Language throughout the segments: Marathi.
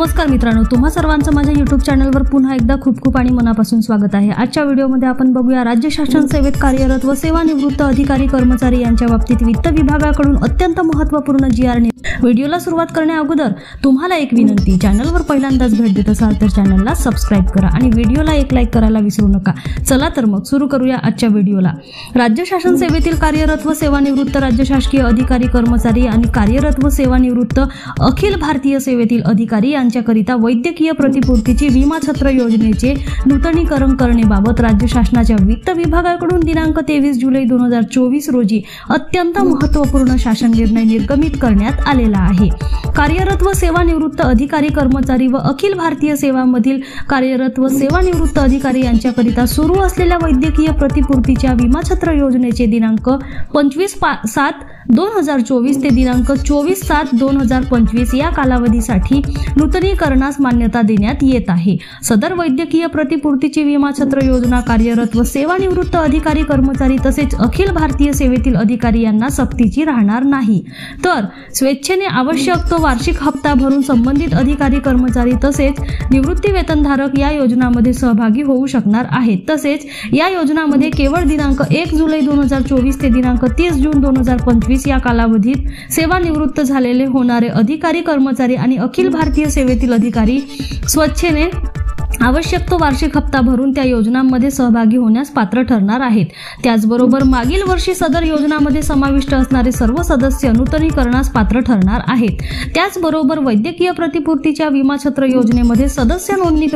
नमस्कार मित्रांनो, तुम्हा सर्वांचं माझ्या YouTube चॅनलवर पुन्हा एकदा खूप खूप आणि मनापासून स्वागत आहे। आजच्या व्हिडिओमध्ये आपण बघूया राज्य शासन सेवेत कार्यरत व सेवानिवृत्त अधिकारी कर्मचारी यांच्या बाबतीत वित्त विभागाकडून अत्यंत महत्त्वपूर्ण GR। व्हिडिओला सुरुवात करण्या अगोदर तुम्हाला एक विनंती, चॅनलवर पहिल्यांदाच भेट देत असाल तर चॅनलला सबस्क्राइब करा आणि व्हिडिओला एक लाईक करायला विसरू नका। चला तर मग सुरू करूया आजच्या व्हिडिओला। राज्य शासन सेवेतील कार्यरत व सेवानिवृत्त राज्य शासकीय अधिकारी कर्मचारी आणि कार्यरत व सेवानिवृत्त अखिल भारतीय सेवेतील अधिकारी यांच्याकरिता वैद्यकीय प्रतिपूर्तीची विमा छत्र योजनेचे नूतनीकरण करण्याबाबत राज्य शासनाच्या वित्त विभागाकडून दिनांक 23 जुलै 2024 रोजी अत्यंत महत्त्वपूर्ण शासन निर्णय निर्गमित करण्यात आलेला आहे। कार्यरत व सेवानिवृत्त अधिकारी कर्मचारी व अखिल भारतीय सेवांमधील कार्यरत व सेवानिवृत्त अधिकारी यांच्याकरिता सुरू असलेल्या वैद्यकीय प्रतिपूर्तीच्या विमा छत्र योजनेचे दिनांक 25/7/2024 ते दिनांक 24/7/2025 या कालावधीसाठी नूतनीकरणास मान्यता देण्यात येत आहे। सदर वैद्यकीय प्रतिपूर्तीची विमा छत्र योजना कार्यरत व सेवानिवृत्त अधिकारी कर्मचारी तसेच अखिल भारतीय सेवेतील अधिकारी यांना सक्तीची राहणार नाही, तर स्वेच्छेने आवश्यक तो वार्षिक हप्ता भरून संबंधित अधिकारी कर्मचारी तसेच निवृत्ती वेतनधारक या योजनांमध्ये सहभागी होऊ शकणार आहेत। तसेच या योजनांमध्ये केवळ दिनांक 1 जुलै 2024 ते दिनांक 30 जून 2025 या कालावधीत सेवानिवृत्त झालेले होणारे अधिकारी कर्मचारी आणि अखिल भारतीय सेवेतील अधिकारी स्वच्छेने आवश्यक तो वार्षिक हप्ता भरून त्या योजनांमध्ये सहभागी होण्यास पात्र ठरणार आहेत। त्याचबरोबर मागील वर्षी सदर योजनांमध्ये समाविष्ट असणारे सर्व सदस्य नूतनीकरणास पात्र ठरणार आहेत। त्याचबरोबर वैद्यकीय प्रतिपूर्तीच्या विमा छत्र योजनेमध्ये सदस्य नोंदणी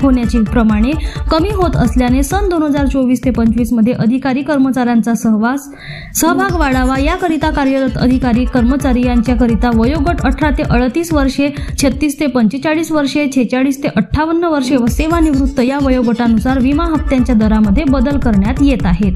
होण्याची प्रमाणे कमी होत असल्याने सन 2024 ते 25 मध्ये अधिकारी कर्मचाऱ्यांचा सहभाग वाढावा, याकरिता कार्यरत अधिकारी कर्मचारी यांच्याकरिता वयोगट 18 ते 38 वर्षे, 36 ते 45 वर्षे, 46 ते 58 वर्षे व सेवानिवृत्त या वयोगटानुसार विमा हप्त्यांच्या दरामध्ये बदल करण्यात येत आहेत।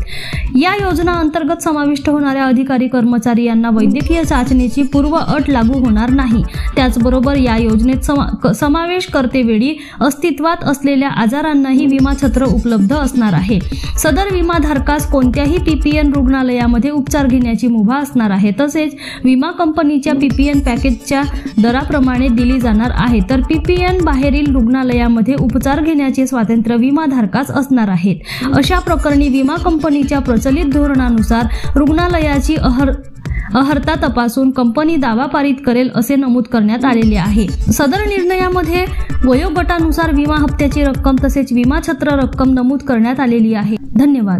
या योजना अंतर्गत समाविष्ट होणाऱ्या अधिकारी कर्मचारी यांना वैद्यकीय चाचणीची पूर्व अट लागू होणार नाही। त्याचबरोबर या योजनेत समावेश करतेवेळी अस्तित्वात असलेल्या आजारांनाही विमा छत्र उपलब्ध असणार आहे। सदर विमाधारकास कोणत्याही PPN रुग्णालयामध्ये उपचार घेण्याची मुभा असणार आहे। तसेच विमा कंपनीच्या PPN पॅकेजच्या दराप्रमाणे दिली जाणार आहे, तर PPN बाहेरील रुग्णालयामध्ये उपचार घेण्याचे स्वातंत्र्य विमाधारकास असणार आहेत। अशा प्रकरणी विमा कंपनीच्या प्रचलित धोरणानुसार रुग्णालयाची अर्हता तपासून कंपनी दावा पारित करेल असे नमूद करण्यात आलेले आहे। सदर निर्णयामध्ये वयोगटानुसार विमा हप्त्याची रक्कम तसेच विमा छत्र रक्कम नमूद करण्यात आलेली आहे। धन्यवाद।